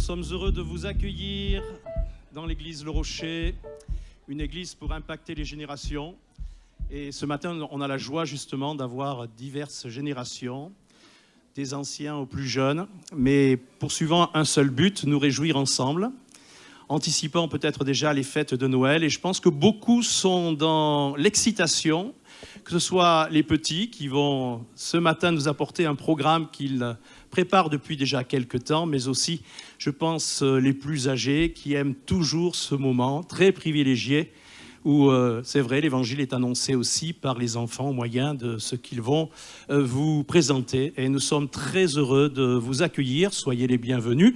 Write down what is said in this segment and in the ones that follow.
sommes heureux de vous accueillir dans l'église Le Rocher, une église pour impacter les générations. Et ce matin, on a la joie justement d'avoir diverses générations, des anciens aux plus jeunes, mais poursuivant un seul but, nous réjouir ensemble, anticipant peut-être déjà les fêtes de Noël. Et je pense que beaucoup sont dans l'excitation, que ce soit les petits qui vont ce matin nous apporter un programme qu'ils préparent depuis déjà quelques temps, mais aussi, je pense, les plus âgés qui aiment toujours ce moment très privilégié où, c'est vrai, l'évangile est annoncé aussi par les enfants au moyen de ce qu'ils vont vous présenter. Et nous sommes très heureux de vous accueillir, soyez les bienvenus.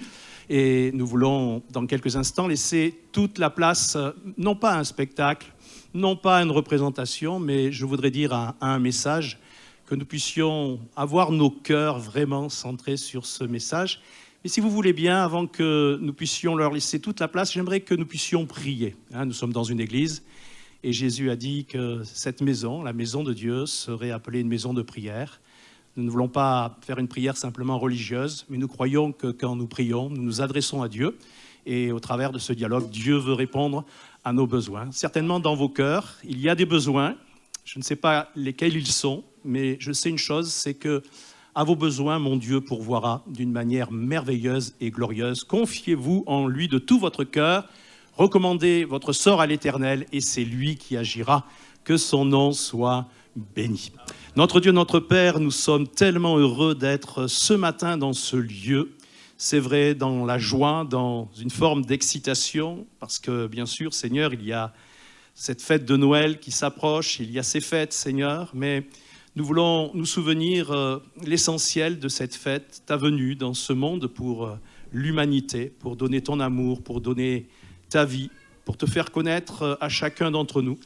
Et nous voulons, dans quelques instants, laisser toute la place, non pas à un spectacle, non pas à une représentation, mais je voudrais dire à un message, que nous puissions avoir nos cœurs vraiment centrés sur ce message. Et si vous voulez bien, avant que nous puissions leur laisser toute la place, j'aimerais que nous puissions prier. Nous sommes dans une église et Jésus a dit que cette maison, la maison de Dieu, serait appelée une maison de prière. Nous ne voulons pas faire une prière simplement religieuse, mais nous croyons que quand nous prions, nous nous adressons à Dieu. Et au travers de ce dialogue, Dieu veut répondre à nos besoins. Certainement, dans vos cœurs, il y a des besoins. Je ne sais pas lesquels ils sont, mais je sais une chose, c'est que à vos besoins, mon Dieu pourvoira d'une manière merveilleuse et glorieuse. Confiez-vous en lui de tout votre cœur. Recommandez votre sort à l'Éternel et c'est lui qui agira. Que son nom soit béni. Notre Dieu, notre Père, nous sommes tellement heureux d'être ce matin dans ce lieu. C'est vrai, dans la joie, dans une forme d'excitation, parce que, bien sûr, Seigneur, il y a cette fête de Noël qui s'approche, il y a ces fêtes, Seigneur, mais nous voulons nous souvenir l'essentiel de cette fête, ta venue dans ce monde pour l'humanité, pour donner ton amour, pour donner ta vie, pour te faire connaître à chacun d'entre nous.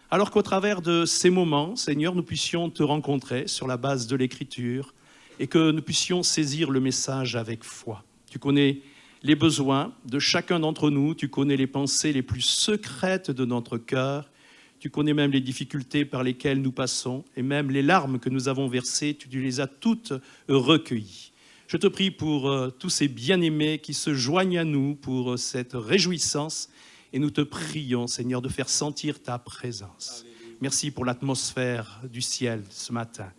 Alors qu'au travers de ces moments, Seigneur, nous puissions te rencontrer sur la base de l'Écriture et que nous puissions saisir le message avec foi. Tu connais les besoins de chacun d'entre nous, tu connais les pensées les plus secrètes de notre cœur, tu connais même les difficultés par lesquelles nous passons et même les larmes que nous avons versées, tu les as toutes recueillies. Je te prie pour tous ces bien-aimés qui se joignent à nous pour cette réjouissance et nous te prions, Seigneur, de faire sentir ta présence. Alléluia. Merci pour l'atmosphère du ciel ce matin.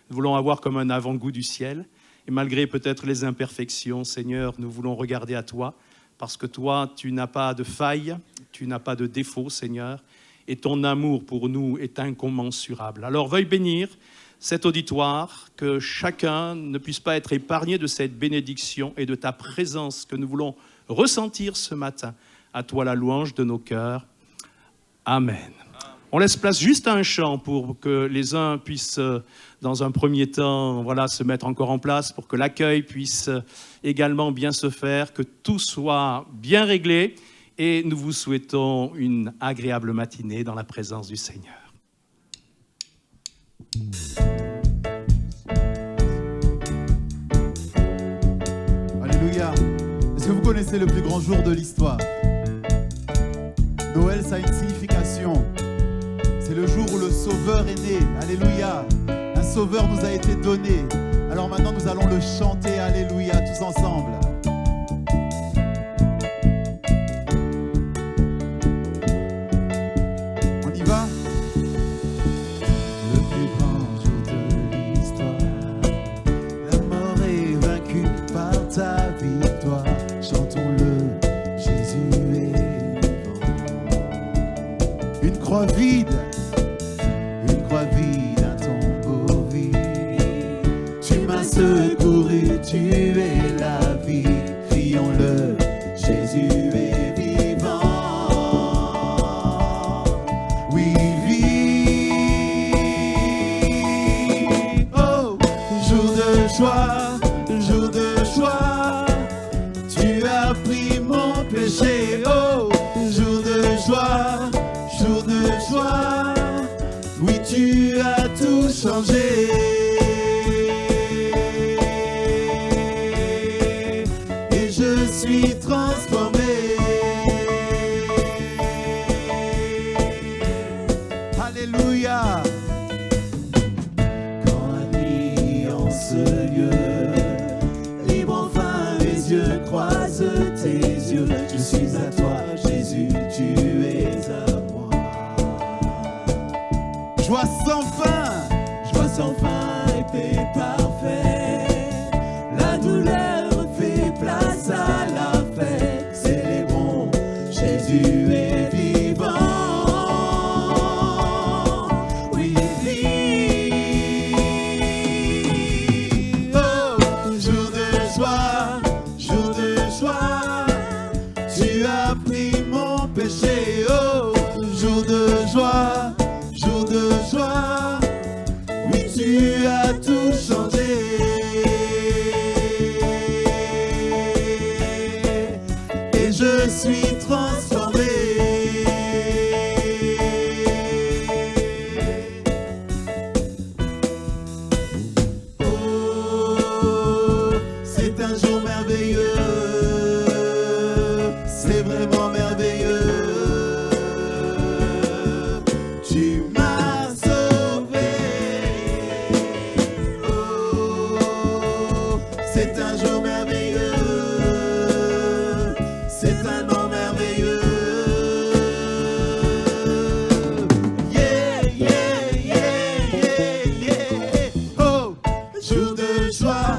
Nous voulons avoir comme un avant-goût du ciel et malgré peut-être les imperfections, Seigneur, nous voulons regarder à toi parce que toi, tu n'as pas de faille, tu n'as pas de défaut, Seigneur, et ton amour pour nous est incommensurable. Alors veuille bénir cet auditoire, que chacun ne puisse pas être épargné de cette bénédiction et de ta présence que nous voulons ressentir ce matin. À toi la louange de nos cœurs. Amen. On laisse place juste à un chant pour que les uns puissent, dans un premier temps, se mettre encore en place, pour que l'accueil puisse également bien se faire, que tout soit bien réglé. Et nous vous souhaitons une agréable matinée dans la présence du Seigneur. Alléluia. Est-ce que vous connaissez le plus grand jour de l'histoire ? Noël, ça a une signification. C'est le jour où le Sauveur est né. Alléluia. Un Sauveur nous a été donné. Alors maintenant, nous allons le chanter. Alléluia, tous ensemble. On y va ? Le plus grand jour de l'histoire. La mort est vaincue par ta victoire. Chantons-le, Jésus est une croix vide, un tombeau vide. Tu m'as secouru, tu es la vie. Crions-le, Jésus est vivant. Oui, vive. Oh, jour de joie, jour de joie. Tu as pris mon péché. Oh, jour de joie. Jour de joie, oui tu as tout changé. Et je suis transformé. Alléluia. Quand la nuit en ce lieu, libre enfin les yeux croisent tes yeux. Je suis à toi, Jésus, tu es à moi. Joie sans fin, joie sans fin et paix parfaite. La douleur fait place à la fête. Célébrons, Jésus est vivant. Oui, il vit. Oh, jour de joie, tu as pris mon péché. Oh, jour de joie, oui, tu as tout changé. Et je suis transformé. Oh, c'est un jour merveilleux. C'est vraiment merveilleux. Tu m'as sauvé. Oh, c'est un jour merveilleux. C'est un nom merveilleux. Yeah, yeah, yeah, yeah, yeah. Oh, jour de joie,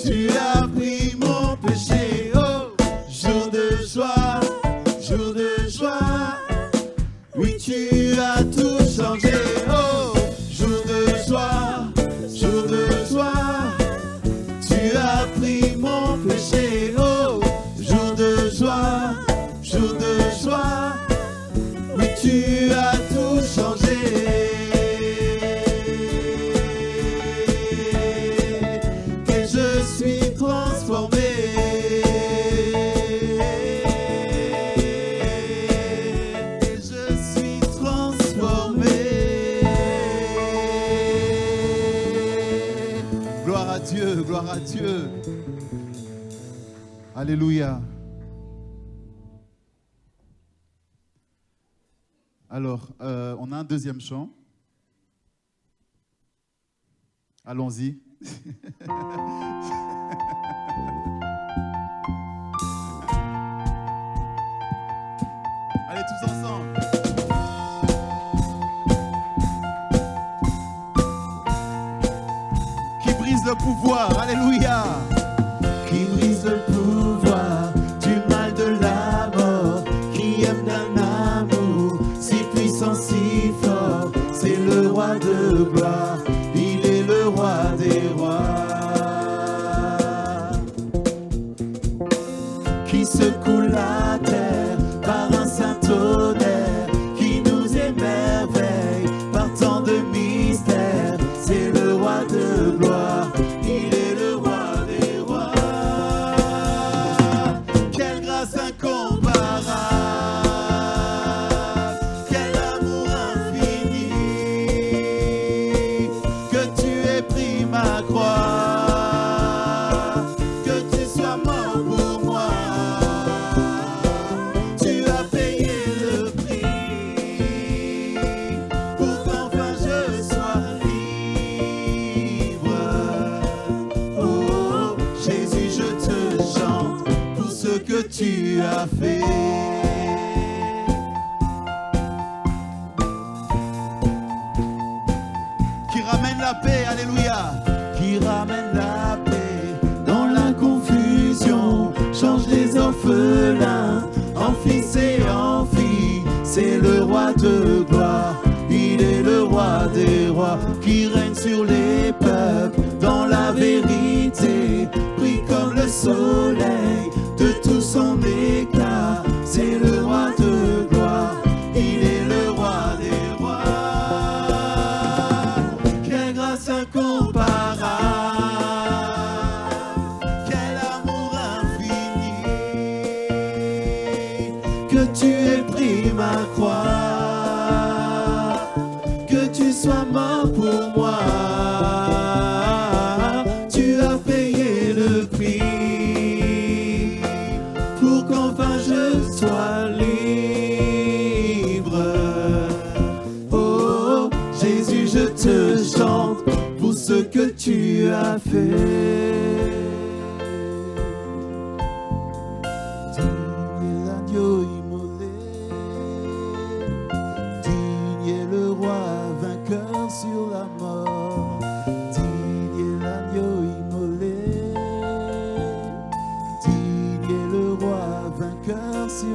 tu as pris mon péché. Oh, jour de joie, oui, tu as tout changé. Oh, jour de joie, tu as pris mon péché. Oh, jour de joie, oui, tu as tout changé. Et je suis transformé. Et je suis transformé. Gloire à Dieu, gloire à Dieu. Alléluia. Alors, on a un deuxième chant. Allons-y. Allez, tous ensemble. Qui brise le pouvoir, alléluia. Qui brise le pouvoir du mal de la mort, qui aime d'un amour si puissant, si fort. C'est le roi de gloire, il est le roi des rois. Qui secoue la terre par un saint tonnerre, qui nous émerveille par tant de mystères. C'est le roi de gloire, il est le roi des rois. Quelle grâce incomparable, quel amour infini, que tu aies pris ma croix, que tu sois mort pour moi. Tu as payé le prix pour qu'enfin je sois libre. Oh, Jésus, je te chante pour ce que tu as fait. Qui ramène la paix, alléluia. Qui ramène la paix dans la confusion, change les orphelins en fils et en filles. C'est le roi de gloire, il est le roi des rois, qui règne sur les peuples dans la vérité, brille comme le soleil de tout son éclat. C'est le roi de gloire, il est le roi des rois. Quelle grâce incomparable, quel amour infini, que tu aies pris ma croix, que tu sois mort pour moi. Tu as payé le prix pour qu'enfin je sois libre. Oh, Jésus, je te chante pour ce que tu as fait.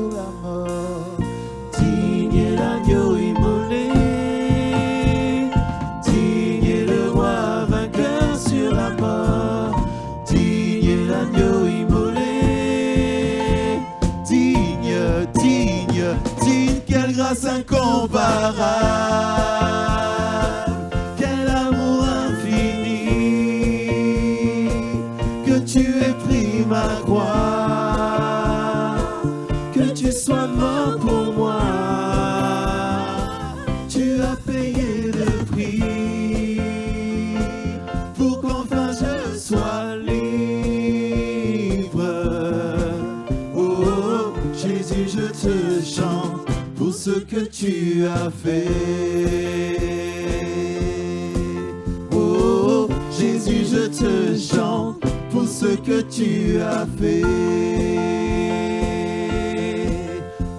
sur la mort. Digne est l'agneau immolé, digne est le roi vainqueur sur la mort. Digne est l'agneau immolé, digne, digne, digne, quelle grâce incomparable, quel amour infini, que tu aies pris ma croix, que tu sois mort pour moi, tu as payé le prix, pour qu'enfin je sois libre. Oh, Jésus, je te chante pour ce que tu as fait. Oh, Jésus, je te chante pour ce que tu as fait.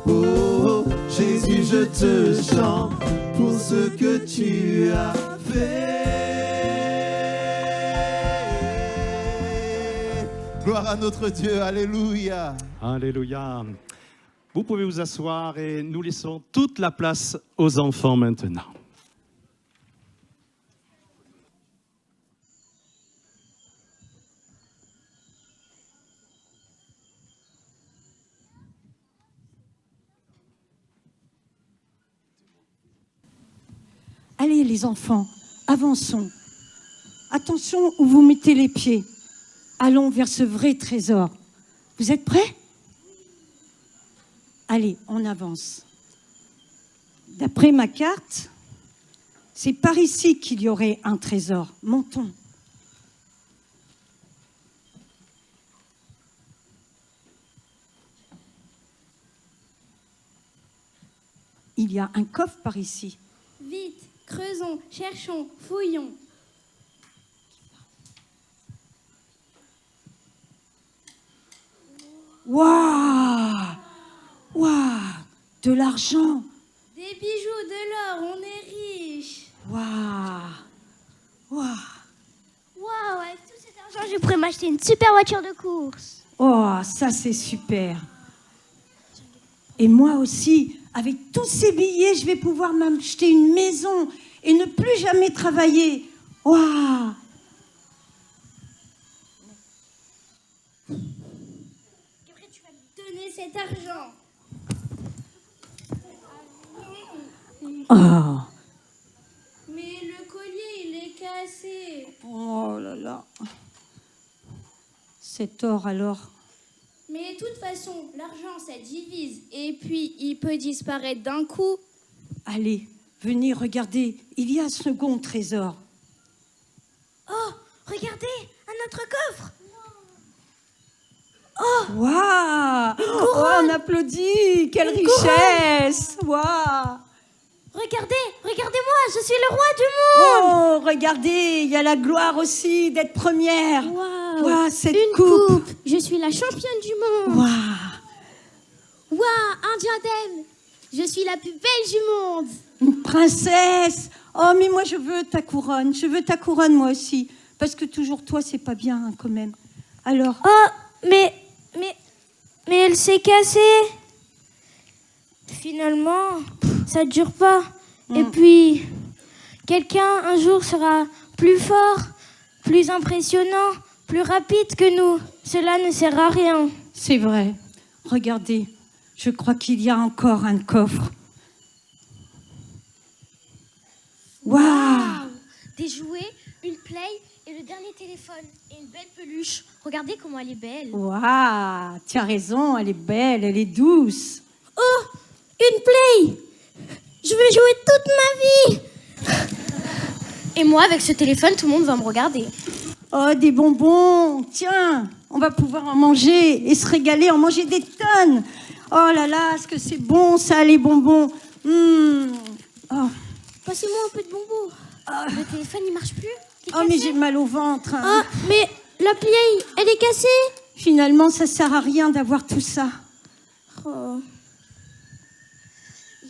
Oh, Jésus, je te chante pour ce que tu as fait. Gloire à notre Dieu, alléluia. Alléluia. Vous pouvez vous asseoir et nous laissons toute la place aux enfants maintenant. Allez les enfants, avançons. Attention où vous mettez les pieds. Allons vers ce vrai trésor. Vous êtes prêts ? Allez, on avance. D'après ma carte, c'est par ici qu'il y aurait un trésor. Montons. Il y a un coffre par ici. Vite, creusons, cherchons, fouillons. Waouh! Waouh! De l'argent! Des bijoux, de l'or, on est riche. Waouh! Waouh! Waouh, avec tout cet argent, je pourrais m'acheter une super voiture de course. Oh, ça c'est super! Et moi aussi, avec tous ces billets, je vais pouvoir m'acheter une maison et ne plus jamais travailler. Waouh! Tu vas me donner cet argent. Oh! Mais le collier, il est cassé. Oh là là! Cet or alors? Mais de toute façon, l'argent, ça divise. Et puis, il peut disparaître d'un coup. Allez, venez regarder, il y a un second trésor. Oh, regardez, un autre coffre. Waouh! Oh, on applaudit! Quelle richesse! Waouh! Regardez, regardez-moi, je suis le roi du monde. Oh, regardez, il y a la gloire aussi d'être première. Waouh, Waouh, cette une coupe. Je suis la championne du monde. Waouh! Waouh, un diadème. Je suis la plus belle du monde. Une princesse! Oh, mais moi je veux ta couronne. Je veux ta couronne moi aussi. Parce que toujours toi, c'est pas bien hein, quand même. Alors, Oh, mais elle s'est cassée. Finalement, ça ne dure pas. Et puis, quelqu'un un jour sera plus fort, plus impressionnant, plus rapide que nous. Cela ne sert à rien. c'est vrai. Regardez, je crois qu'il y a encore un coffre. Waouh! Des jouets, une play et le dernier téléphone. Et une belle peluche. Regardez comment elle est belle. Waouh! Tu as raison, elle est belle, elle est douce. Oh, une play. Je veux jouer toute ma vie. Et moi, avec ce téléphone, tout le monde va me regarder. Oh, des bonbons! Tiens, on va pouvoir en manger et se régaler, en manger des tonnes. Oh là là, est-ce que c'est bon ça, les bonbons? Oh. Passez-moi un peu de bonbons. Le téléphone, il marche plus. Il est Oh, mais cassé. j'ai mal au ventre. hein. Ah, mais la play, elle est cassée. Finalement, ça sert à rien d'avoir tout ça. Oh.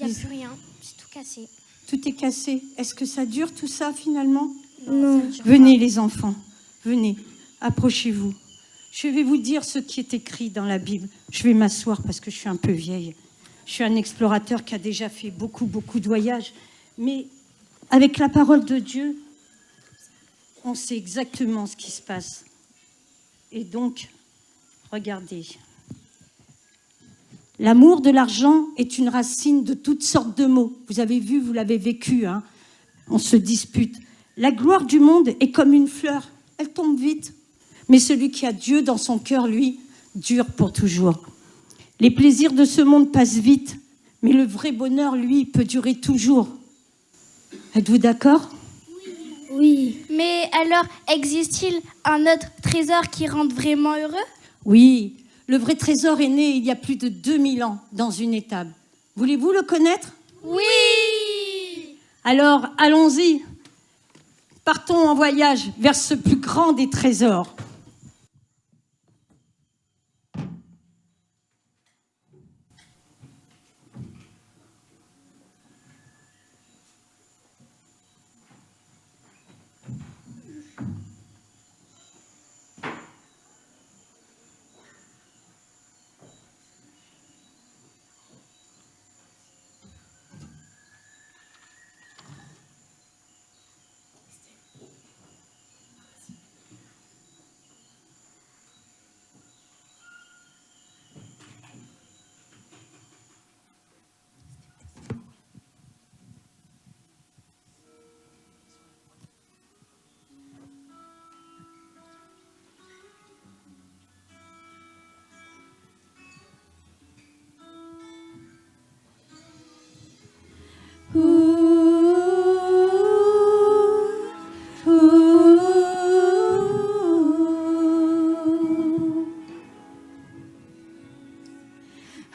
Il n'y a plus rien. C'est tout cassé. Tout est cassé. Est-ce que ça dure tout ça finalement? Non. Venez les enfants, venez, approchez-vous. Je vais vous dire ce qui est écrit dans la Bible. Je vais m'asseoir parce que je suis un peu vieille. Je suis un explorateur qui a déjà fait beaucoup de voyages. Mais avec la parole de Dieu, on sait exactement ce qui se passe. Et donc, regardez. L'amour de l'argent est une racine de toutes sortes de maux. Vous avez vu, vous l'avez vécu, hein. On se dispute. La gloire du monde est comme une fleur. Elle tombe vite. Mais celui qui a Dieu dans son cœur, lui, dure pour toujours. Les plaisirs de ce monde passent vite, mais le vrai bonheur, lui, peut durer toujours. Êtes-vous d'accord ? Oui. Mais alors, existe-t-il un autre trésor qui rende vraiment heureux ? Oui, le vrai trésor est né il y a plus de 2000 ans dans une étable. Voulez-vous le connaître ? Oui. Alors, allons-y. Partons en voyage vers ce plus grand des trésors.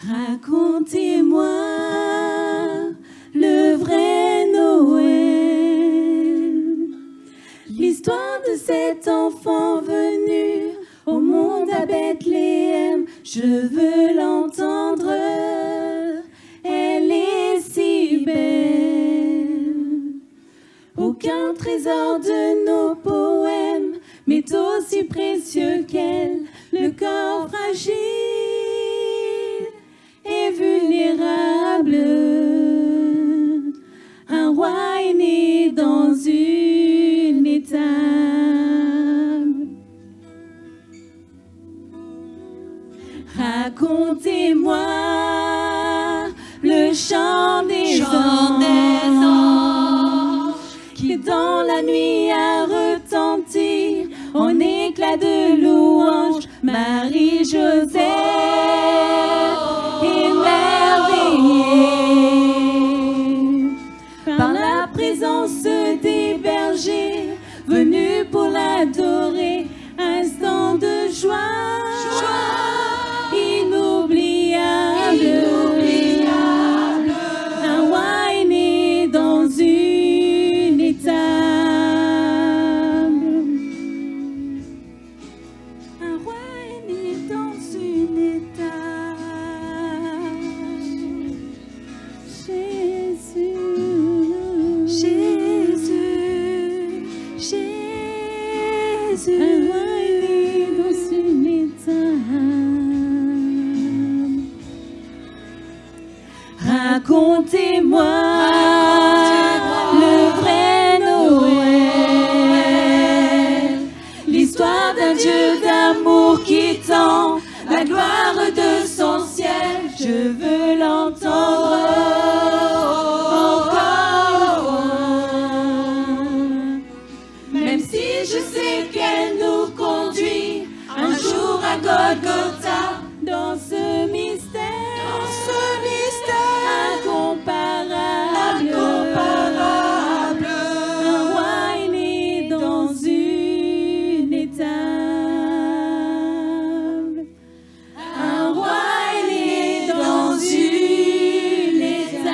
Racontez-moi le vrai Noël, l'histoire de cet enfant venu au monde à Bethléem. Je veux l'entendre, elle est si belle. Aucun trésor de nos poèmes m'est aussi précieux qu'elle, le corps fragile et vulnérable. Un roi est né dans une étable. Racontez-moi le chant des anges qui dans la nuit a retenti en éclat de louange. Marie-Joseph émerveillée par la présence des bergers venus pour l'adorer. Instant de joie, inoubliable. Un roi est né dans une étable. Un roi est né dans une étable. Jésus. Un roi est né dans une étable. Racontez-moi le vrai Noël, l'histoire d'un Dieu d'amour qui tend la gloire de son ciel. Je veux l'entendre encore, même si je sais qu'elle nous conduit un jour à Golgotha. Dans ce mystère incomparable, un roi est né dans une étable. Un roi est né dans une étable.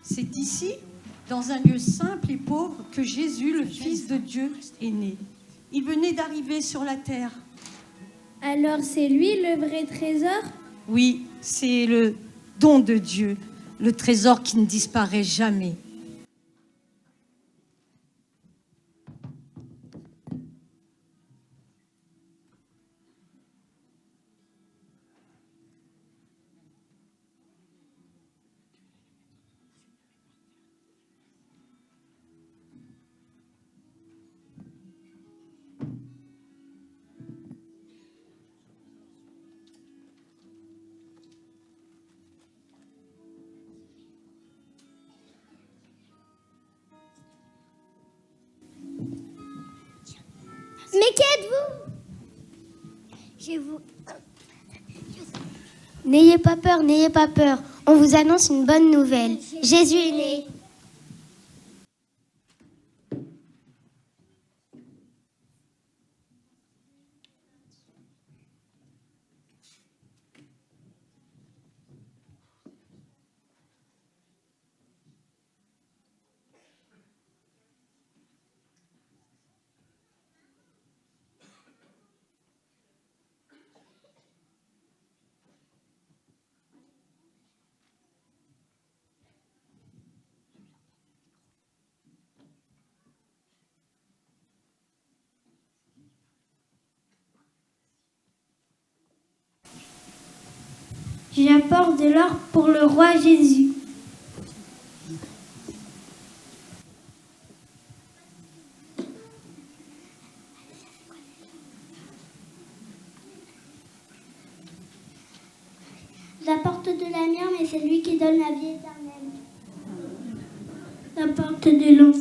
C'est ici ? dans un lieu simple et pauvre, que Jésus, le Fils de Dieu, est né. Il venait d'arriver sur la terre. Alors c'est lui le vrai trésor? Oui, c'est le don de Dieu, le trésor qui ne disparaît jamais. Mais qui êtes-vous? N'ayez pas peur, n'ayez pas peur. On vous annonce une bonne nouvelle. Jésus est né. J'apporte de l'or pour le roi Jésus. J'apporte de la myrrhe, mais c'est lui qui donne la vie éternelle. J'apporte de l'eau.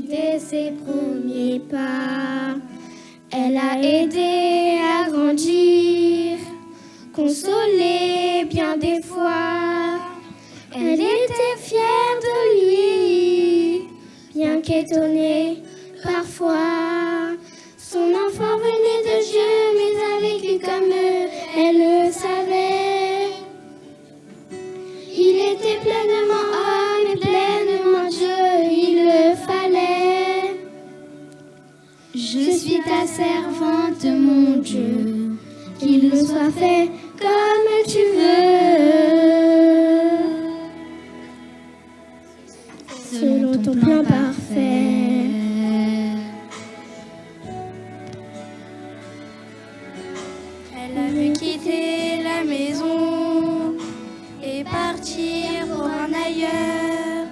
Dès ses premiers pas, elle a aidé à grandir, consolé bien des fois. Elle était fière de lui, bien qu'étonnée parfois. Son enfant venait de Dieu, mais avec lui comme eux, elle le savait. Il était pleinement homme et pleinement Dieu, il le fallait. Je suis ta servante, mon Dieu, qu'il nous soit fait comme tu veux, selon ton plan parfait. Elle a vu quitter la maison et partir pour un ailleurs,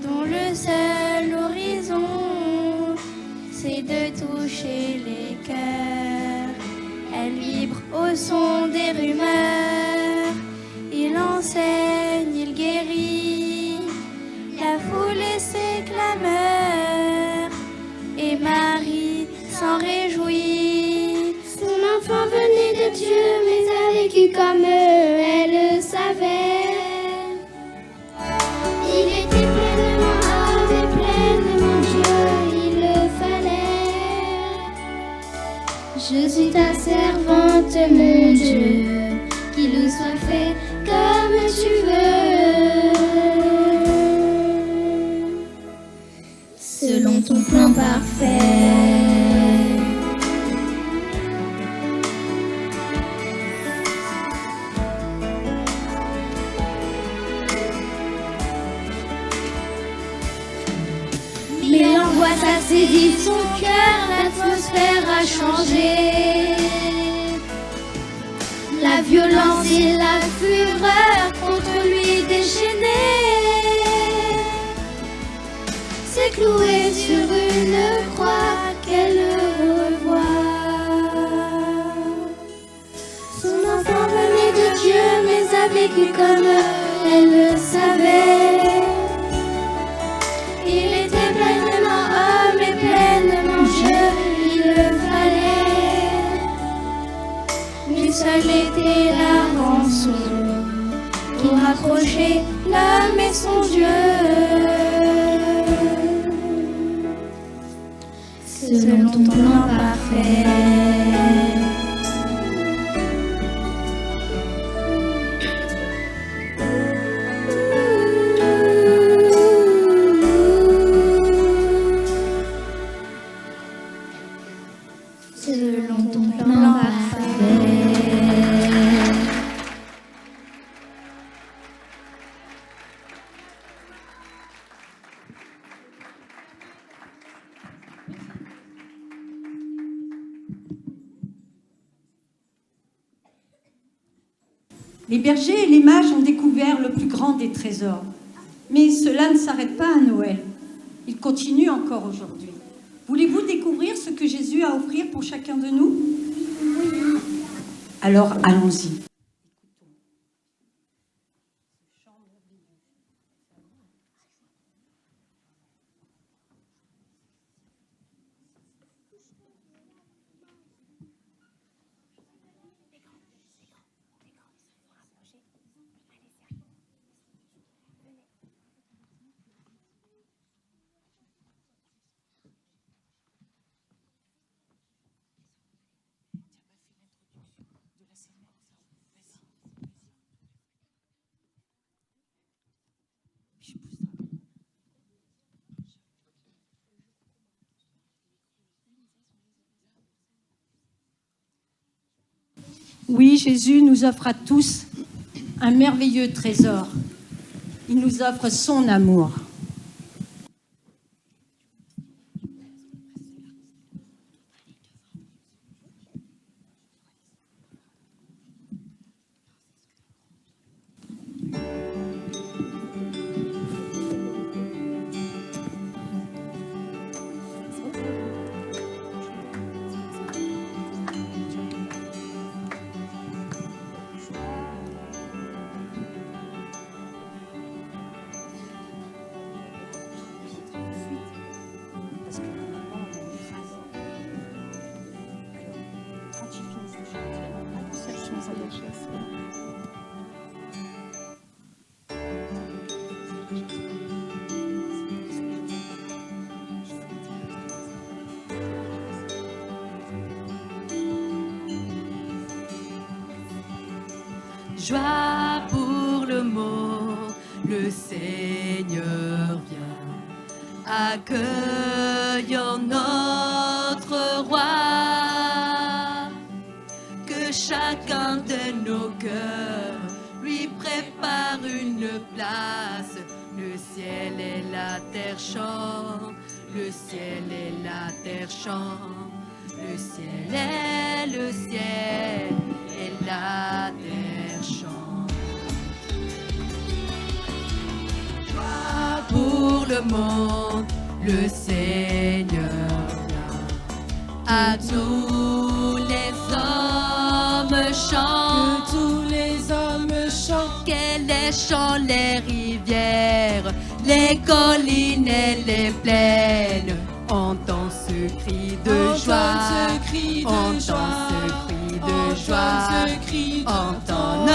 dont le seul horizon c'est de toucher les cœurs. Elle vibre au son des rumeurs, il enseigne, il guérit la foule et ses clameurs, et Marie s'en réjouit. Son enfant venait de Dieu, mais a vécu comme eux, elle le savait. Il était pleinement homme et pleinement Dieu, il le fallait. Je suis ta servante, mon Dieu, qu'il nous soit fait comme tu veux, selon ton plan parfait. Mais l'angoisse a saisi son cœur, l'atmosphère a changé. La violence et la fureur contre lui déchaînée, c'est cloué sur une croix qu'elle revoit. Son enfant venu de Dieu, mais a vécu comme elle le savait. Il était pleinement homme et pleinement Dieu, il le fallait. Mais seule était la rançon qui rapprochait l'homme et son Dieu. Selon ton plan parfait. Selon ton plan parfait. Les bergers et les mages ont découvert le plus grand des trésors. Mais cela ne s'arrête pas à Noël. Il continue encore aujourd'hui. Voulez-vous découvrir ce que Jésus a à offrir pour chacun de nous? Alors, allons-y. Oui, Jésus nous offre à tous un merveilleux trésor. Il nous offre son amour. Joie pour le monde, le Seigneur vient, accueillant notre roi. Que chacun de nos cœurs lui prépare une place. Le ciel et la terre chantent, le ciel et la terre chantent, le ciel et la terre chantent. Joie pour le monde, le Seigneur vient. À tous les hommes chantent, que tous les hommes chantent, que les champs, les rivières, les collines et les plaines entendent ce cri de joie, entendent ce cri de joie, entendent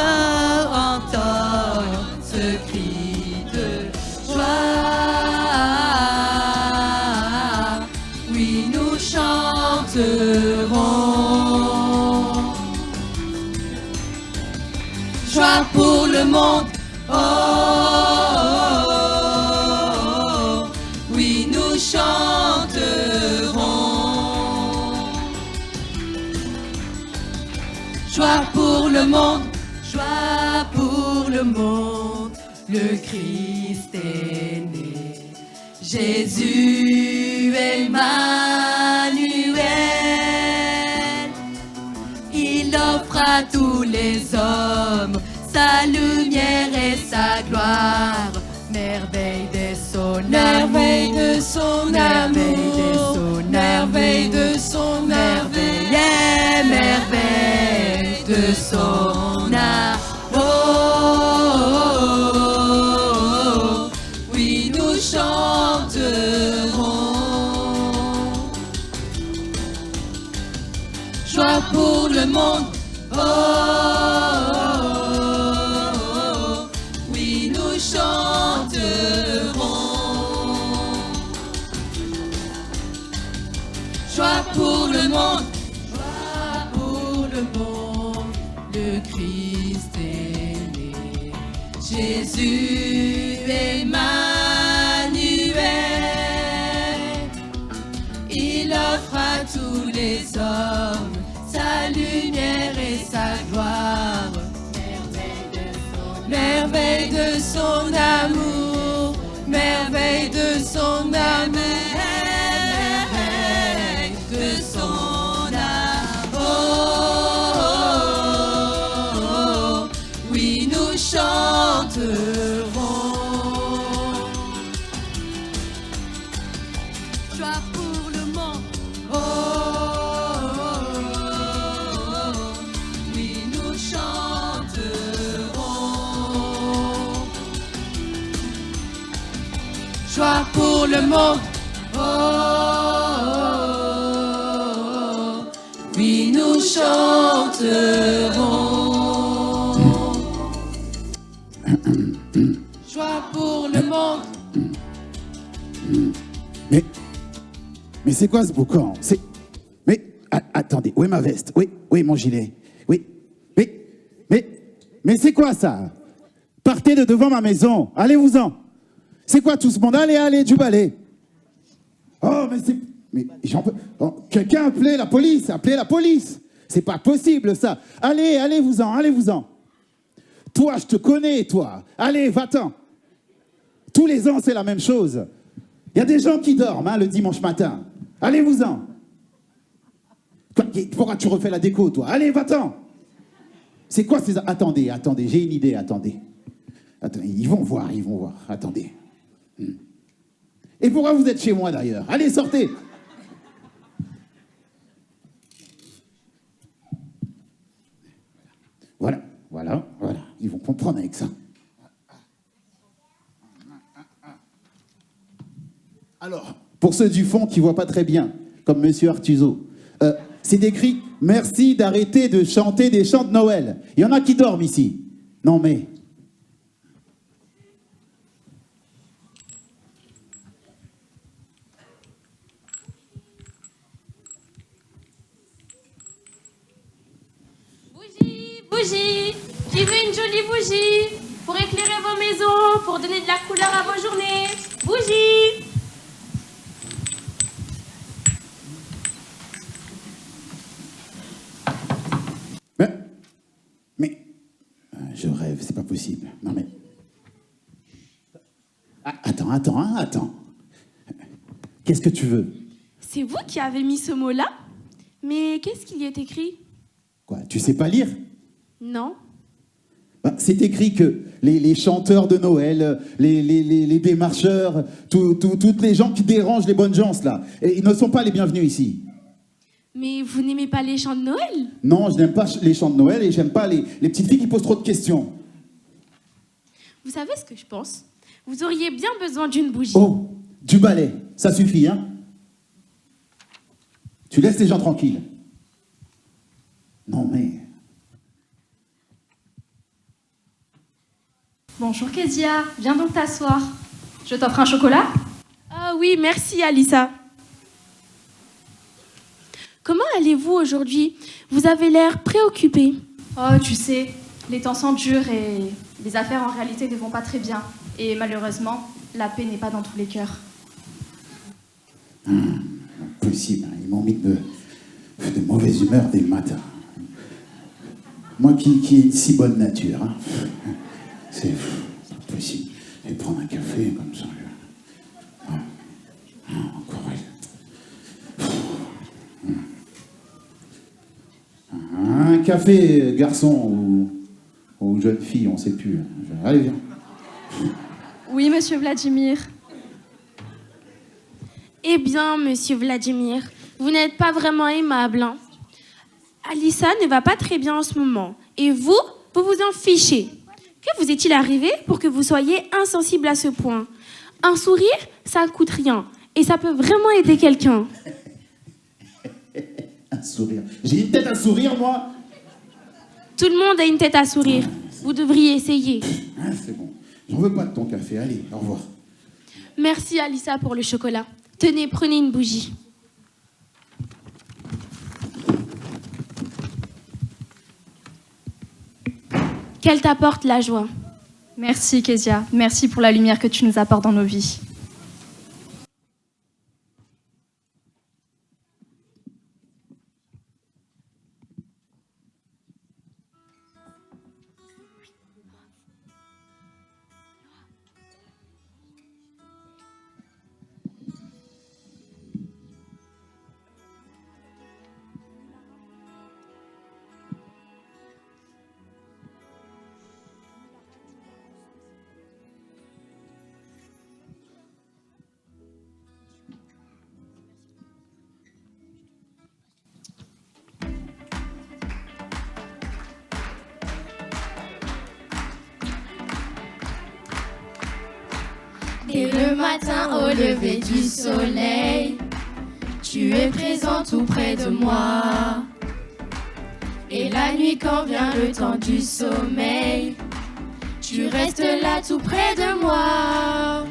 ce cri de joie. Oui, nous chanterons. Joie pour le monde, oh, oh, oh. Oui, nous chanterons. Joie pour le monde, joie pour le monde, le Christ est né. Jésus Emmanuel. Il offre à tous les hommes sa lumière et sa gloire. Merveille de son Merveille amour, de son merveille de amour, son merveille amour, de son merveille, merveille de son amour. Oui, nous chanterons. Joie pour le monde. Oh, oui, nous chanterons. Joie pour le monde. Joie pour le monde. Le Christ est né. Jésus Emmanuel. Il offre à tous les hommes sa lumière et sa gloire. Merveille de son amour, merveille de son amour, merveille de son amour. Oui, nous chanterons. Joie pour le monde. Oh, oui, nous chanterons. Joie pour le monde. Oh, oui, nous chanterons. Joie pour le monde. Mais c'est quoi ce boucan? Attendez, où est ma veste? Où est mon gilet? Oui, mais c'est quoi ça? Partez de devant ma maison, allez-vous-en. C'est quoi tout ce monde? Allez, du balai. Oh, mais j'en peux... Oh, quelqu'un appelez la police. C'est pas possible ça. Allez-vous-en. Toi, je te connais, toi. Allez, va-t'en. Tous les ans, c'est la même chose. Il y a des gens qui dorment le dimanche matin. Allez-vous-en. Pourquoi tu refais la déco, toi? Allez, va-t'en. C'est quoi ces... Attendez, j'ai une idée, attendez, ils vont voir, attendez. Et pourquoi vous êtes chez moi, d'ailleurs? Allez, sortez. Voilà. Ils vont comprendre avec ça. Alors, pour ceux du fond qui ne voient pas très bien, comme Monsieur Artuso, c'est écrit « Merci d'arrêter de chanter des chants de Noël ». Il y en a qui dorment ici. Non mais... Bougie, qui veut une jolie bougie pour éclairer vos maisons, pour donner de la couleur à vos journées. Bougie. Mais je rêve, c'est pas possible. Non mais... Attends. Qu'est-ce que tu veux? C'est vous qui avez mis ce mot-là? Mais qu'est-ce qu'il y est écrit? Quoi, tu sais pas lire? Non. C'est écrit que les chanteurs de Noël, les démarcheurs, toutes les gens qui dérangent les bonnes gens, là, ils ne sont pas les bienvenus ici. Mais vous n'aimez pas les chants de Noël? Non, je n'aime pas les chants de Noël et j'aime pas les petites filles qui posent trop de questions. Vous savez ce que je pense? Vous auriez bien besoin d'une bougie. Oh, du balai, ça suffit, hein? Tu laisses les gens tranquilles. Non, mais... Bonjour Kezia, viens donc t'asseoir. Je t'offre un chocolat? Ah oui, merci Alissa. Comment allez-vous aujourd'hui? Vous avez l'air préoccupée. Oh, tu sais, les temps sont durs et les affaires en réalité ne vont pas très bien. Et malheureusement, la paix n'est pas dans tous les cœurs. Possible, ils m'ont mis de mauvaise humeur dès le matin. Moi qui ai une si bonne nature, hein. C'est possible. Je vais prendre un café comme ça. café, garçon ou jeune fille, on ne sait plus. Allez, viens. Oui, monsieur Vladimir. Eh bien, monsieur Vladimir, vous n'êtes pas vraiment aimable, hein. Alissa ne va pas très bien en ce moment. Et vous vous en fichez. Que vous est-il arrivé pour que vous soyez insensible à ce point? Un sourire, ça ne coûte rien. Et ça peut vraiment aider quelqu'un. Un sourire. J'ai une tête à sourire, moi? Tout le monde a une tête à sourire. Vous devriez essayer. Ah, c'est bon. J'en veux pas de ton café. Allez, au revoir. Merci Alissa pour le chocolat. Tenez, prenez une bougie. Qu'elle t'apporte la joie. Merci, Kezia. Merci pour la lumière que tu nous apportes dans nos vies. Et le matin au lever du soleil, tu es présent tout près de moi. Et la nuit quand vient le temps du sommeil, tu restes là tout près de moi.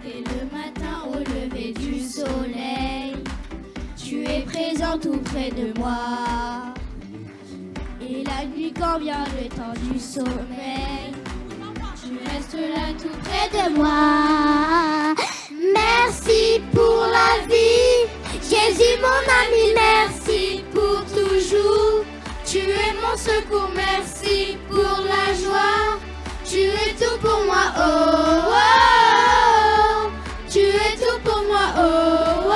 Et le matin au lever du soleil, tu es présent tout près de moi. Et la nuit quand vient le temps du sommeil, tu restes là tout près de moi. Merci pour la vie, Jésus mon ami, merci pour toujours. Tu es mon secours, merci pour la joie. Tu es tout pour moi, oh, oh, oh. Tu es tout pour moi, oh, oh.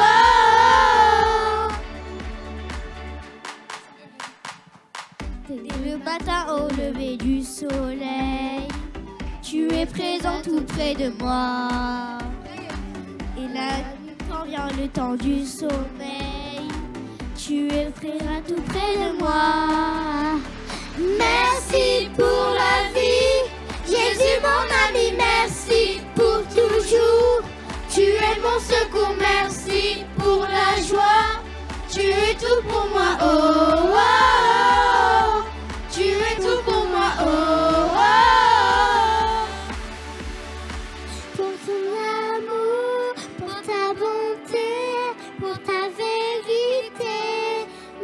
Le matin au lever du soleil, tu es présent tout près de moi. Et la nuit quand vient le temps du sommeil, tu es présent tout près de moi. Merci pour la vie, Jésus mon ami, merci pour toujours. Tu es mon secours, merci pour la joie. Tu es tout pour moi, oh, oh, oh. Tu es tout pour moi, oh, oh. Pour ton amour, pour ta bonté, pour ta vérité.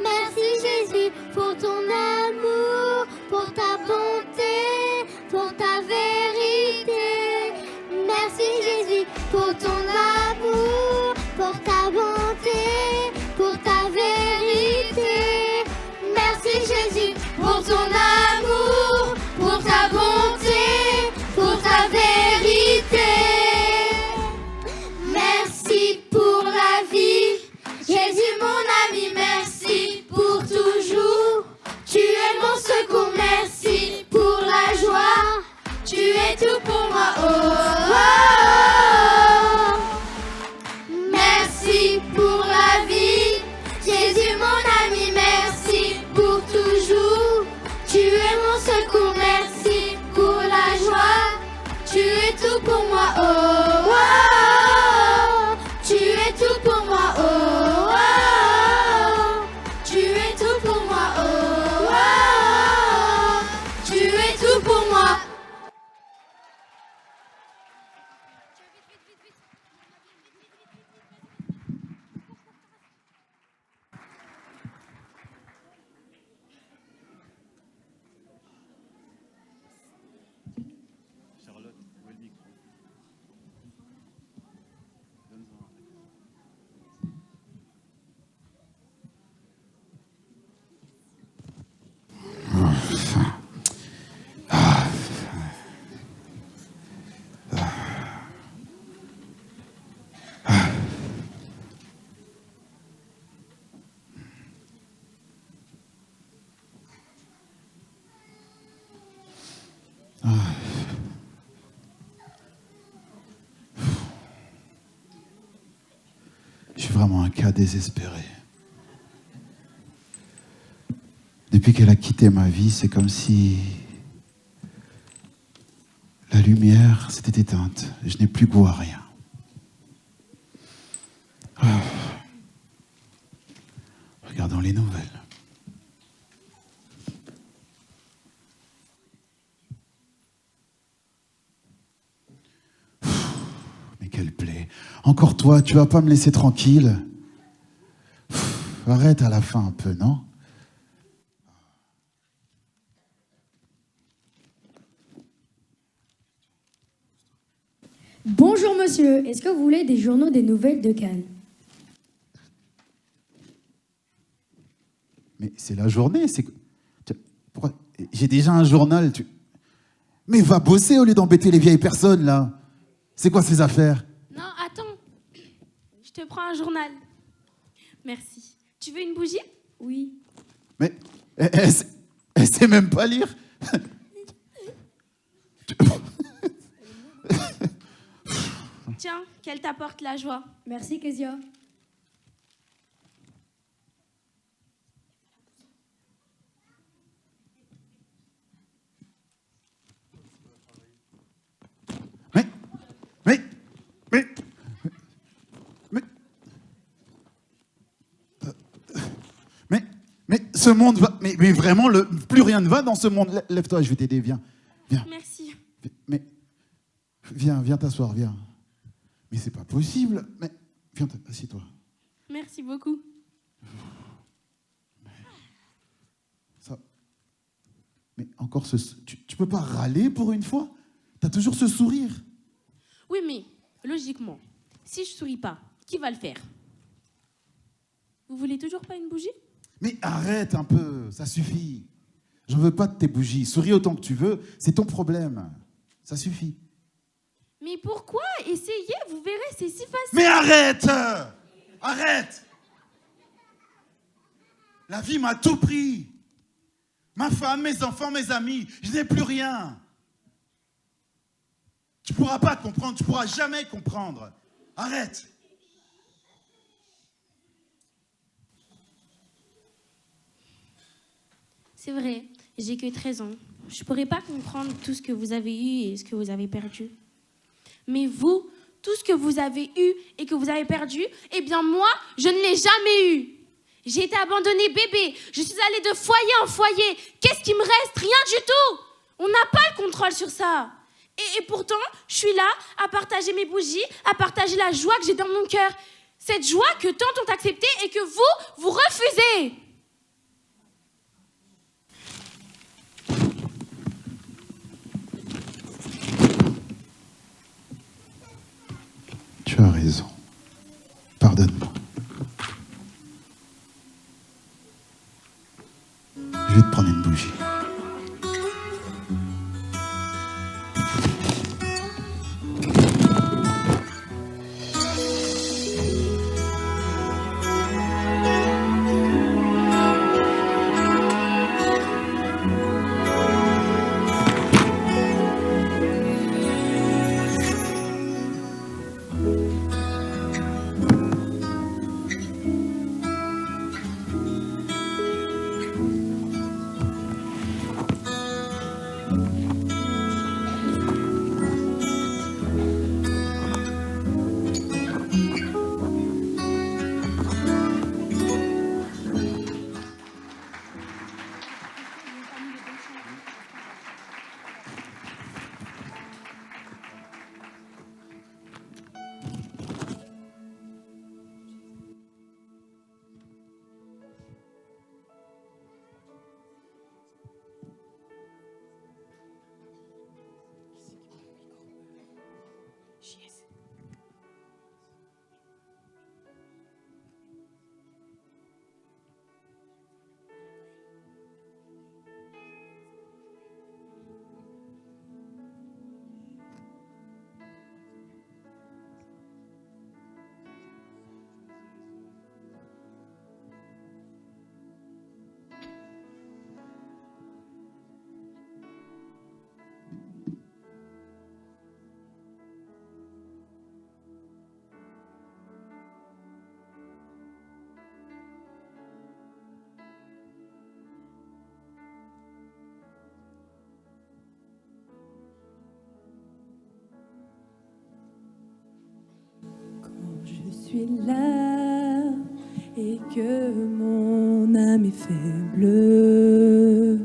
Merci Jésus pour ton amour, pour ta bonté, pour ta vérité. Merci Jésus pour ton amour, pour ta bonté, pour ta vérité. Merci Jésus pour ton amour, pour ta bonté, pour ta vérité. Merci pour la vie, Jésus mon ami, merci pour toujours. Tu es mon secours, merci pour la joie. Tu es tout pour moi, oh, oh, oh. Merci pour la vie, Jésus mon ami, merci pour toujours. Tu Je suis vraiment un cas désespéré. Depuis qu'elle a quitté ma vie, c'est comme si la lumière s'était éteinte. Je n'ai plus goût à rien. Ah. Regardons les nouvelles. Mais quelle plaie. Encore toi, tu vas pas me laisser tranquille. Arrête à la fin un peu, non? Bonjour monsieur, est-ce que vous voulez des journaux des nouvelles de Cannes? Mais c'est la journée, c'est... Pourquoi... J'ai déjà un journal, Mais va bosser au lieu d'embêter les vieilles personnes, là. C'est quoi ces affaires? Non, attends. Je te prends un journal. Merci. Tu veux une bougie? Oui. Mais elle sait même pas lire. Tiens, qu'elle t'apporte la joie. Merci Kezia. Mais ce monde va... Mais vraiment, plus rien ne va dans ce monde. Lève-toi, je vais t'aider, viens. Merci. Mais viens t'asseoir, viens. Mais c'est pas possible. Mais viens, assieds-toi. Merci beaucoup. Ça... Mais encore tu peux pas râler pour une fois? T'as toujours ce sourire. Oui, mais logiquement, si je souris pas, qui va le faire? Vous voulez toujours pas une bougie? Mais arrête un peu, ça suffit. J'en veux pas de tes bougies. Souris autant que tu veux, c'est ton problème. Ça suffit. Mais pourquoi? Essayez, vous verrez, c'est si facile. Mais arrête! Arrête! La vie m'a tout pris. Ma femme, mes enfants, mes amis, je n'ai plus rien. Tu pourras pas comprendre, tu pourras jamais comprendre. Arrête! C'est vrai, j'ai que 13 ans. Je pourrais pas comprendre tout ce que vous avez eu et ce que vous avez perdu. Mais vous, tout ce que vous avez eu et que vous avez perdu, eh bien moi, je ne l'ai jamais eu. J'ai été abandonnée bébé, je suis allée de foyer en foyer. Qu'est-ce qui me reste? Rien du tout. On n'a pas le contrôle sur ça. Et pourtant, je suis là à partager mes bougies, à partager la joie que j'ai dans mon cœur. Cette joie que tant ont acceptée et que vous refusez. Tu as raison. Pardonne-moi. Je vais te prendre une bougie. suis là et que mon âme est faible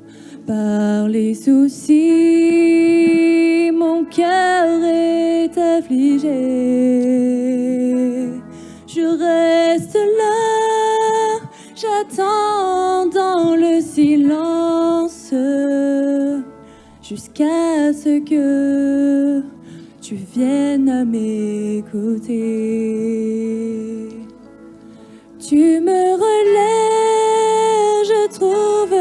par les soucis, mon cœur est affligé. Je reste là, j'attends dans le silence jusqu'à ce que tu viennes à mes côtés. Tu me relèves, je trouve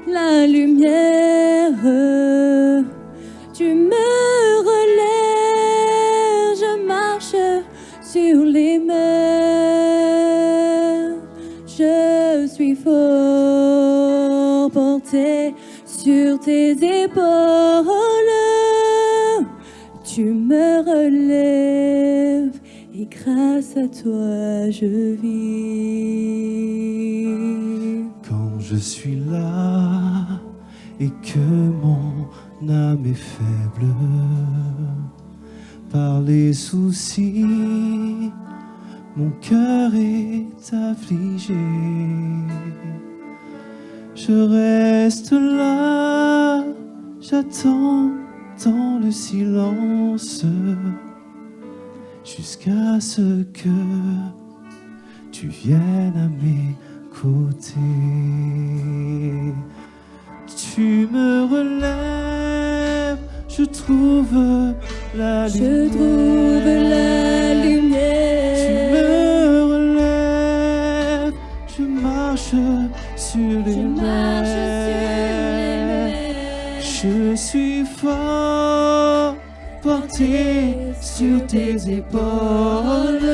la lumière. Tu me relèves, je marche sur les mers. Je suis fort porté sur tes épaules. Tu me relèves et grâce à toi je vis. Quand je suis là et que mon âme est faible par les soucis, mon cœur est affligé. Je reste là, j'attends dans le silence jusqu'à ce que tu viennes à mes côtés. Tu me relèves, je trouve la lumière. Je trouve la lumière. Tu me relèves, je marche sur les mers. Je suis fort porté sur tes épaules.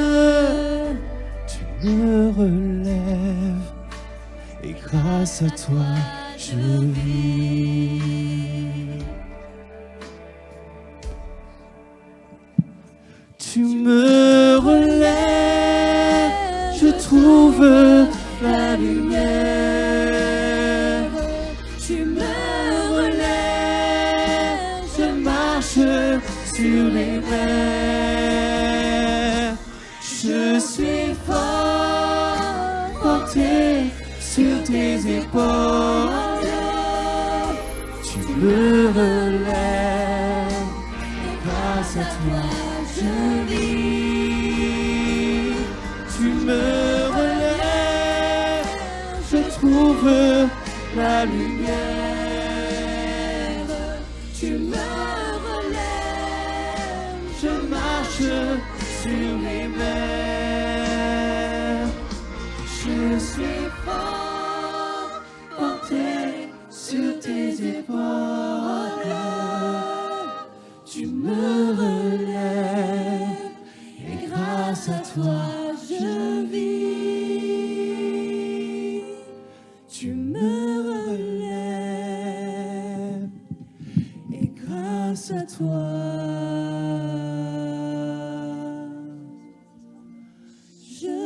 Tu me relèves et grâce à toi je vis. Tu me relèves, je trouve la lumière. Tu me relèves, je marche sur les mers. Je suis fort porté sur tes épaules. Tu me relèves, et grâce à toi je vis. Tu me relèves, je trouve la lumière. Tu me relèves, je marche sur les mers. Je suis fort porté sur tes épaules. Tu me relèves et grâce à toi je vis. Tu me relèves et grâce à toi je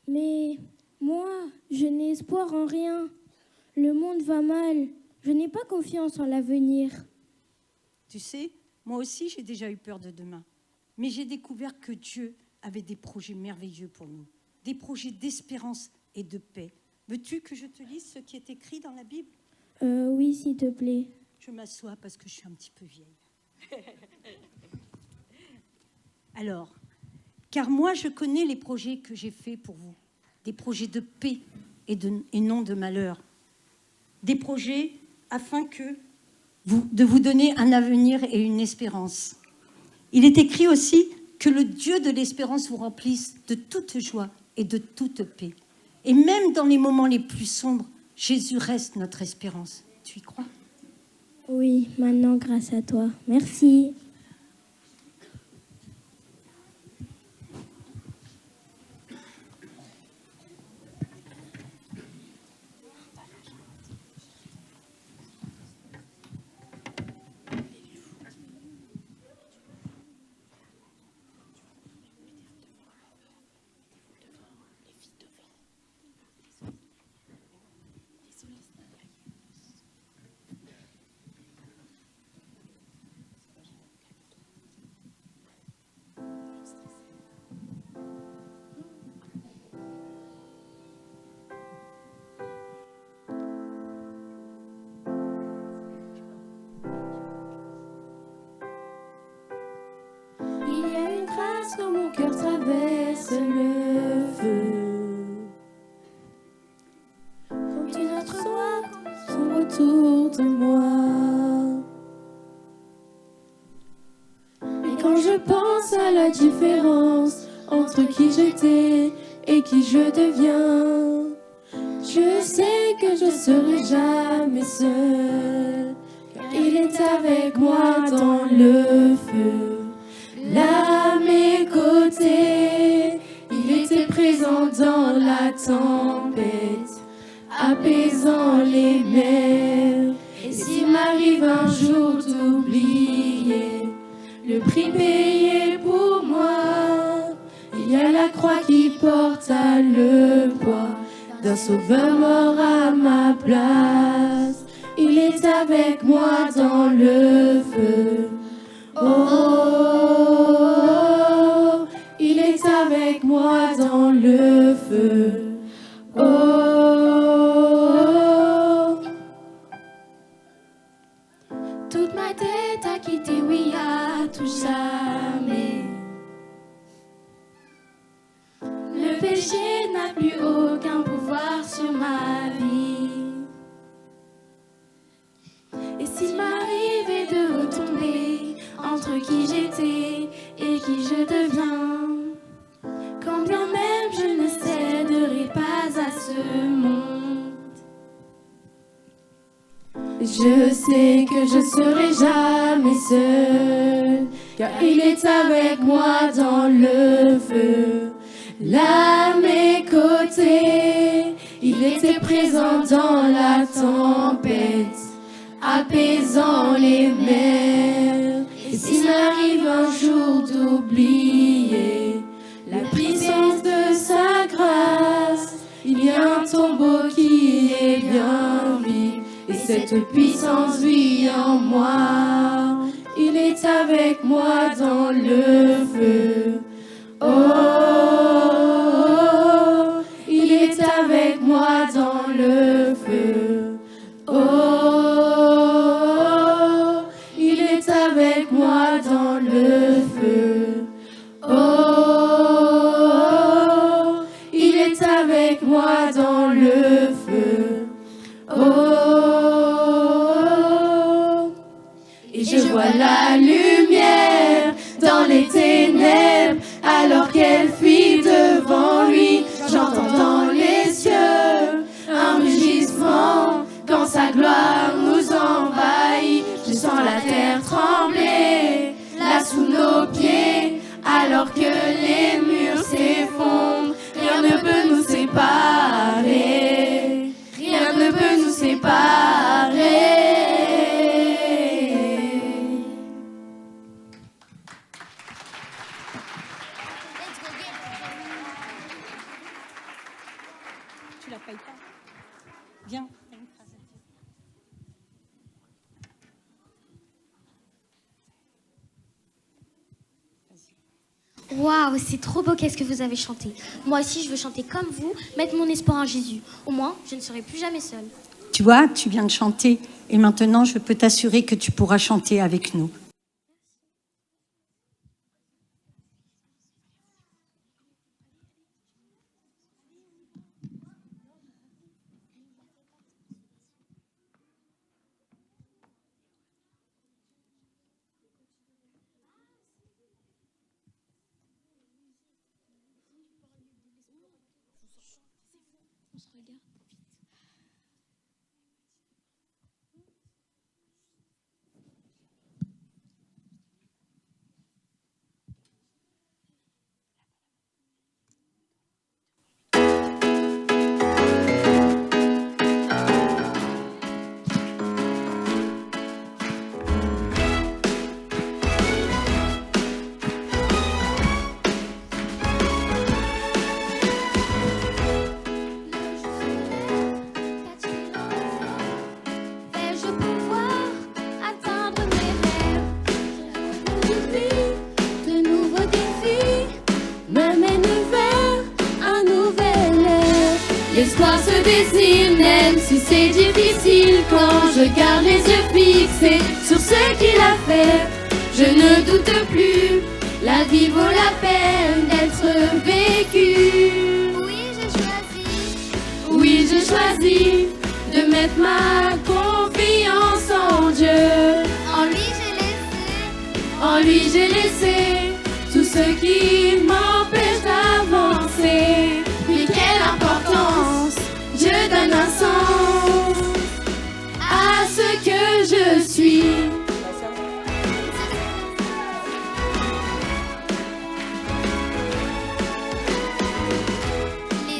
Mais moi, je n'ai espoir en rien. Le monde va mal. Je n'ai pas confiance en l'avenir. Tu sais, moi aussi j'ai déjà eu peur de demain. Mais j'ai découvert que Dieu avait des projets merveilleux pour nous. Des projets d'espérance et de paix. Veux-tu que je te lise ce qui est écrit dans la Bible ? Oui, s'il te plaît. Je m'assois parce que je suis un petit peu vieille. Alors, car moi je connais les projets que j'ai faits pour vous. Des projets de paix et non de malheur. Des projets afin de vous donner un avenir et une espérance. Il est écrit aussi que le Dieu de l'espérance vous remplisse de toute joie et de toute paix. Et même dans les moments les plus sombres, Jésus reste notre espérance. Tu y crois ? Oui, maintenant grâce à toi. Merci. grâce quand mon cœur traverse le feu. Quand une autre voix tombe autour de moi. Et quand je pense à la différence entre qui j'étais et qui je deviens, je sais que je serai jamais seule, car il est avec moi dans le feu. Là à mes côtés, il était présent dans la tempête, apaisant les mers. Et s'il m'arrive un jour d'oublier le prix payé pour moi, il y a la croix qui porte le poids d'un sauveur mort à ma place. Il est avec moi dans le feu. Oh, oh, oh, il est avec moi dans le feu. Oh, oh, oh. Toute ma tête a quitté, oui, à tout jamais. Le péché n'a plus aucun pouvoir sur ma vie. Et s'il m'arrivait de retomber entre qui j'étais et qui je deviens, quand bien même je ne céderai pas à ce monde, je sais que je serai jamais seule, car il est avec moi dans le feu. Là à mes côtés, il était présent dans la tempête, apaisant les mers. Et s'il m'arrive un jour d'oublier la puissance de sa grâce, il y a un tombeau qui est bien vide, et cette puissance vit en moi. Il est avec moi dans le feu. Oh, oh, oh, il est avec moi dans le feu. Oh, oh, oh, il est avec moi dans le feu. Oh, oh, oh, il est avec moi dans le feu. Oh, oh, oh, et je vois la lumière dans les ténèbres, alors qu'elle fuit devant lui. J'entends dans les cieux un rugissement quand sa gloire nous envahit. Je sens la terre trembler là sous nos pieds, alors que les murs s'effondrent. Rien ne peut nous séparer, rien ne peut nous séparer. Tu la payes pas. Viens. Waouh, c'est trop beau, qu'est-ce que vous avez chanté. Moi aussi, je veux chanter comme vous, mettre mon espoir en Jésus. Au moins, je ne serai plus jamais seule. Tu vois, tu viens de chanter et maintenant je peux t'assurer que tu pourras chanter avec nous. L'espoir se dessine, même si c'est difficile. Quand je garde les yeux fixés sur ce qu'il a fait, je ne doute plus. La vie vaut la peine d'être vécue. Oui, j'ai choisi de mettre ma confiance en Dieu. En lui j'ai laissé tout ce qui m'empêche d'avancer. Mais quelle importance, Dieu donne un sens à ce que je suis.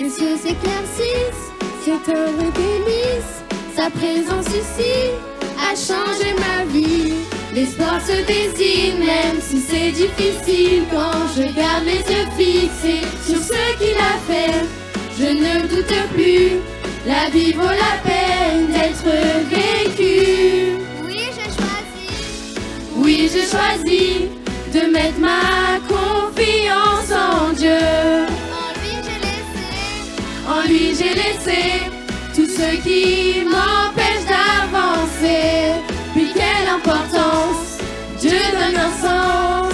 Les cieux s'éclaircissent, c'est un vrai délice. Sa présence ici a changé ma vie. L'espoir se dessine même si c'est difficile. Quand je garde les yeux fixés sur ce qu'il a fait, je ne doute plus, la vie vaut la peine d'être vécue. Oui, j'ai choisi de mettre ma confiance en Dieu. En lui j'ai laissé tout ce qui m'empêche d'avancer. Puis quelle importance, Dieu donne un sens.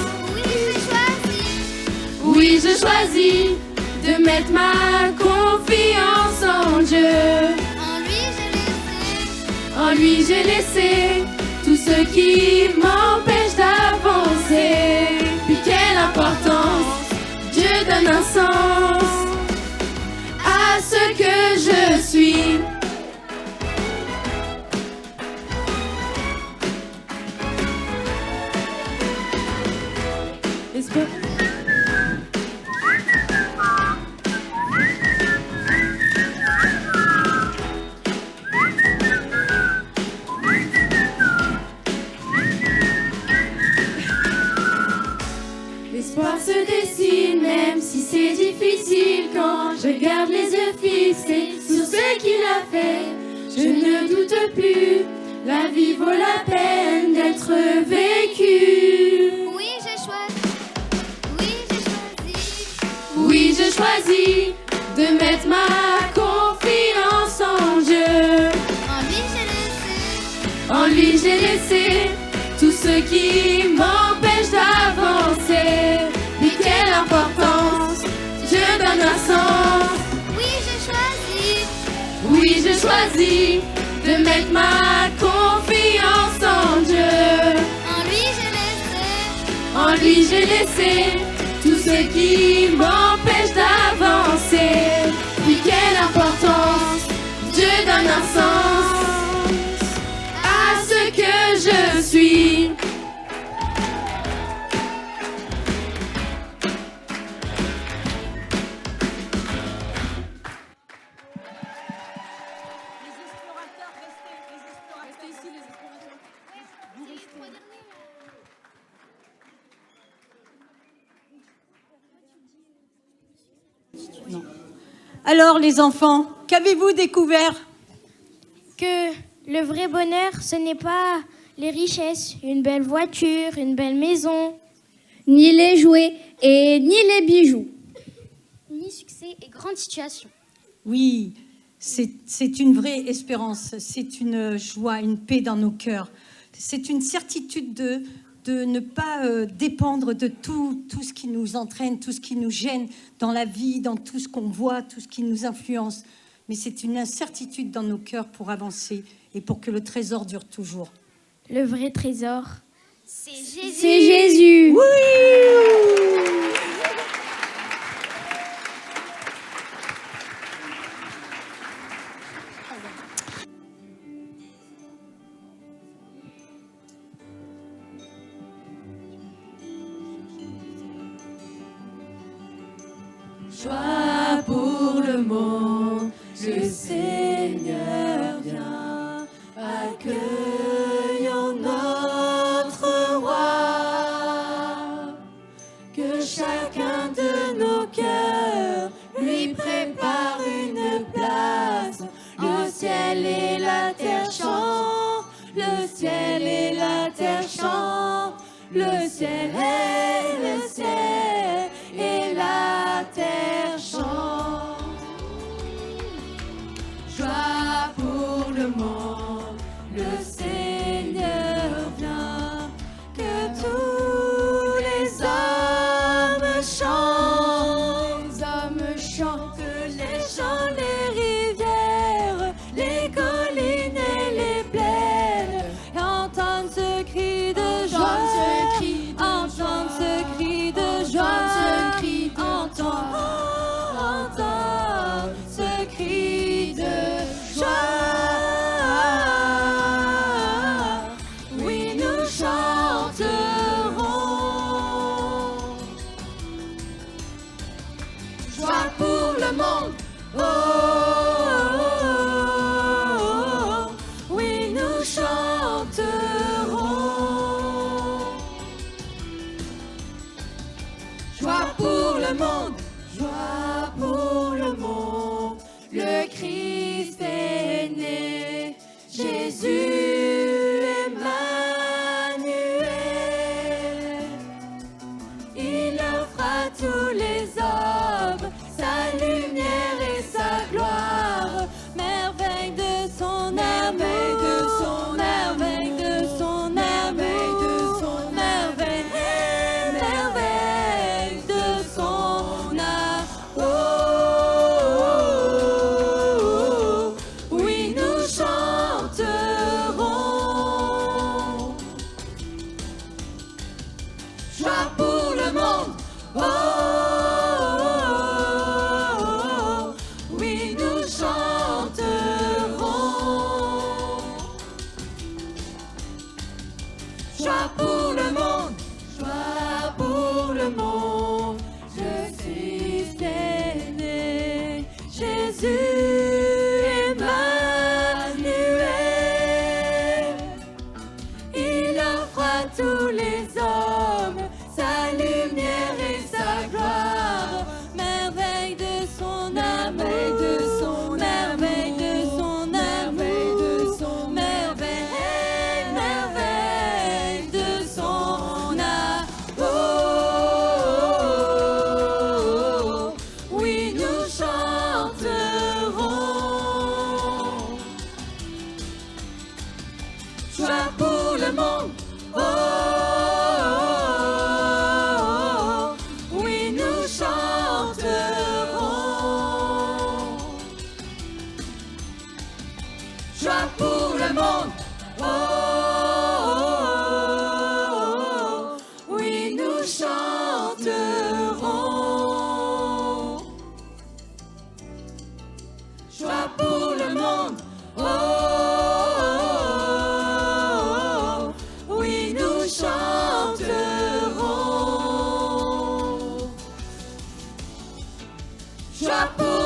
Oui, je choisis de mettre ma confiance en Dieu. En lui j'ai laissé tout ce qui m'empêche d'avancer. Puis quelle importance, Dieu donne un sens à ce que je suis. L'espoir se dessine même si c'est difficile. Quand je garde les yeux fixés sur ce qu'il a fait, je ne doute plus, la vie vaut la peine d'être vécue. Oui, j'ai choisi de mettre ma confiance en Dieu. En lui j'ai laissé tout ce qui m'empêche d'avancer. Mais quelle importance, Dieu donne un sens. Oui, j'ai choisi de mettre ma confiance en Dieu. En lui j'ai laissé tout ce qui m'empêche d'avancer. Puis quelle importance, Dieu donne un sens à ce que je suis. Non. Alors les enfants, qu'avez-vous découvert? Que le vrai bonheur, ce n'est pas les richesses, une belle voiture, une belle maison, Ni les jouets et ni les bijoux. Ni succès et grande situation. Oui, c'est une vraie espérance, c'est une joie, une paix dans nos cœurs. C'est une certitude de ne pas dépendre de tout ce qui nous entraîne, tout ce qui nous gêne dans la vie, dans tout ce qu'on voit, tout ce qui nous influence. Mais c'est une incertitude dans nos cœurs pour avancer et pour que le trésor dure toujours. le vrai trésor. C'est Jésus. C'est Jésus. Oui. Joie pour le monde, le Seigneur vient, accueillons notre roi. Que chacun de nos cœurs lui prépare une place. Le ciel et la terre chantent, le ciel et la terre chantent, le ciel et la terre chante. Joie pour le monde, le Seigneur vient, que tous les hommes le monde. Oh, oui, nous chanterons. Joie pour le monde, joie pour le monde. Le Christ est né, Jésus Emmanuel. Il offre à tous les hommes sa lumière et sa gloire. Merveille de son amour, merveille de son merveille de son merveille de son merveille, merveille de son amour. Oui, nous chanterons. Joie pour le monde. Oh, oui, nous chanterons. Joie pour le monde, joie pour le monde. Le Christ est né, Jésus Emmanuel. Il offre à tous les hommes sa lumière et sa gloire. Merveille de son merveille de son merveille de son merveille de son merveille, merveille de son amour. Oui, nous chanterons. Joie pour le monde. Oh, oui, nous chanterons. Joie pour le monde. Oh, oui, nous chanterons. Joie pour le monde. Oh, oui, nous chanterons. Joie pour